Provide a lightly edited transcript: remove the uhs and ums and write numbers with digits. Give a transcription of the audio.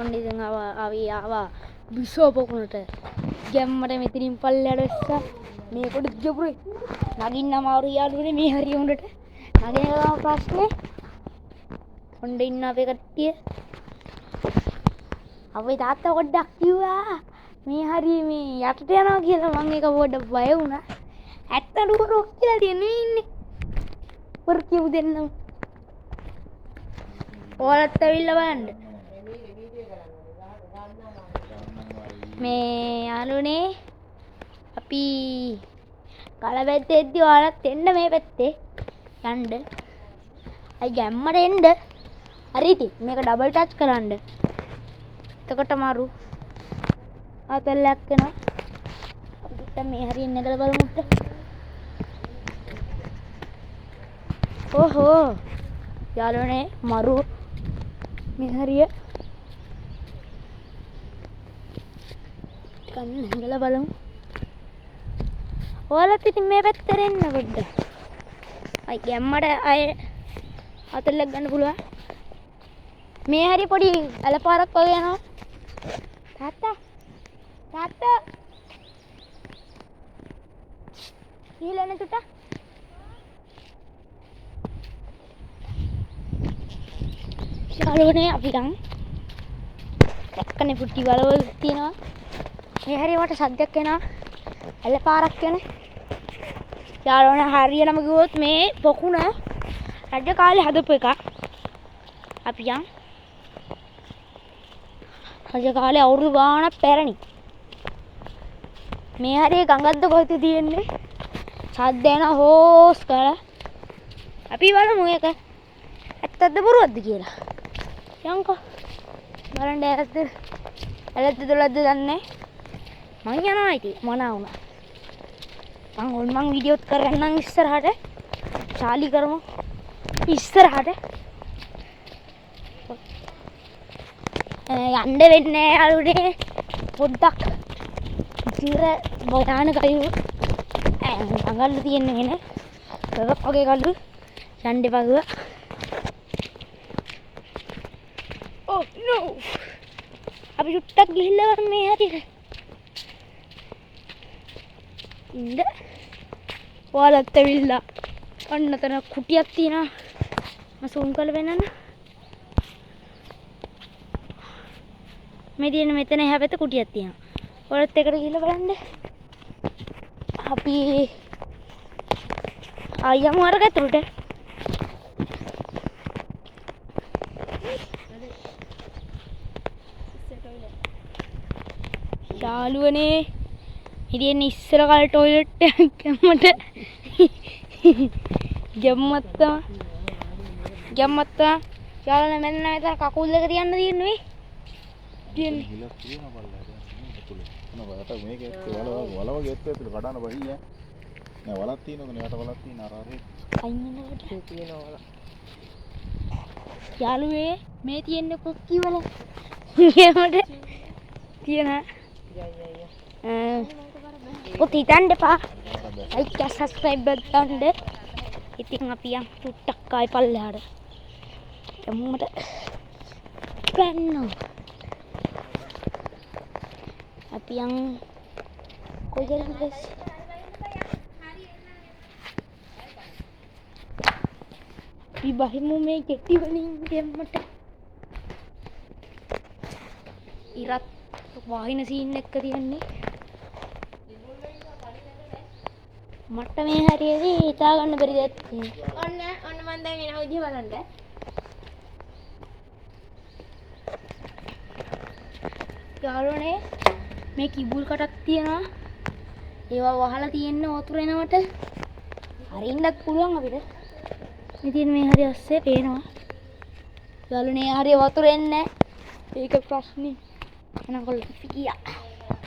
ඔන්න ඉතින් ආවා විසෝ පොකුණට ගැම්මට මෙතනින් පල්ලයට වෙස්සා මේ කොට ජොබුරේ නගින්න අමාරු යාළුවනේ මේ හරිය උඩට නගින ගම ප්‍රශ්නේ ඔන්න ඉන්න අපේ කට්ටිය අපේ තාත්තා පොඩ්ඩක් කිව්වා මේ හරිය මේ යටට යනවා කියලා මම ඒක පොඩ්ඩක් බය වුණා ඇත්තටම රොක් කියලා දෙන්නේ ඉන්නේ වර් කියු දෙන්නම ඔයාලත් ඇවිල්ලා බලන්න මේ යාළුවනේ අපි කලබැද්දෙද්දි ඔයාලත් එන්න මේ පැත්තේ යන්න අයි ගැම්මට එන්න හරි ඉතින් මේක ඩබල් ටච් කරන්න එතකොට මාරු ආතල්ලක් වෙනවා අපිට මේ හරිය නැගලා බලමුත් ඕහෝ යාළුවනේ මරු මේ හරිය කන්න නැගලා බලමු ඔයාලත් ඉතින් මේ පැත්තට එන්න පොඩ්ඩක් අයි ගැම්මට අය ආතල්ලක් ගන්න පුළුවන් මේ හරිය පොඩි ඇලපාරක් වගේ යනවා තාත්තා ඊළඟ තුට යාළුවනේ අපි ගම් දැක්කනේ පුටි වලවල් තියෙනවා මේ හරිය මට සද්දයක් එනවා ඇලපාරක් යන්නේ යාළුවනේ හරියටම ගියොත් මේ පොකුණ රජ කාලේ හදපු එක අපි යම් රජ කාලේ අවුරුදු ගාණක් පැරණි මේ හරිය ගඟක්ද කොහෙද තියෙන්නේ සද්ද එන හෝස් කරලා අපි බලමු ඒක ඇත්තද බොරුවක්ද කියලා යන්කෝ බලන්න ඇලද්ද දොලද්ද දන්නේ මං යනවා ඉතින් මොනවා වුණා මං වීඩියෝත් කරන්නම් ඉස්සරහට චාලි කරමු ඉස්සරහට යන්න වෙන්නේ යාළුවනේ පොඩ්ඩක් ඉතිර බොයාන කයු අඟල්ල තියෙන්නේ නේ බබක් වගේ කල්ලු යන්න එපා කිව්වා Oh no! අපි චුට්ටක් ගිහිල්ලා වරන් මේ හැටියට. ඉන්න. ඔයාලත් ඇවිල්ලා. අන්න තන කුටියක් තියෙනවා. මම සූම් කරලා වෙන්නන්න. මේ තියෙන මෙතන එහා පැත්තේ කුටියක් තියෙනවා. ඔයාලත් එකට ගිහිල්ලා බලන්න. අපි ආයම වරකට යාළුවනේ ඉතින් ඉස්සර කල ටොයිලට් එකක් ගැම්මට ගැම්මත්තා යාළුවනේ මෙන්න මෙතන කකුල් දෙක තියන්න තියෙන්නේ තියෙන්නේ හිලක් තියෙනවා බලලා ඇතුලේ මොන වලට මේක වලව ගෙත් ඇතුලේ කඩන බහිය නෑ වලක් තියෙනවනේ යට වලක් තියෙන අර අයින් වෙනකොට තියෙනවා යාළුවේ මේ තියෙන්නේ කොක්කි වල ගැම්මට තියෙනවා පුති හිතන්න එපා ලයික් එක සබ්ස්ක්‍රයිබ් එකක් දාන්න ඉතින් අපි යන් චුට්ටක් ආයි පල්ලෙහාට යමුමට ගන්න අපි යන් කොහෙද අපි බහිමු මේ කෙටි වලින් දෙන්නට ඉරත් वाहिन सीन එක තියන්නේ මට මේ හරියදී හිතා ගන්න බැරි දෙයක් තියෙනවා ඔන්න මම දැන් එන විදිහ බලන්න යාළුවනේ මේ කිබුල් කටක් තියෙනවා ඒවා වහලා තියෙන්න වතුර එනවට හරින්නත් පුළුවන් අපිට ඉතින් මේ හරිය ඔස්සේ පේනවා යාළුවනේ හරිය වතුර එන්නේ ඒක ප්‍රශ්නේ එනකොල්ල ගියා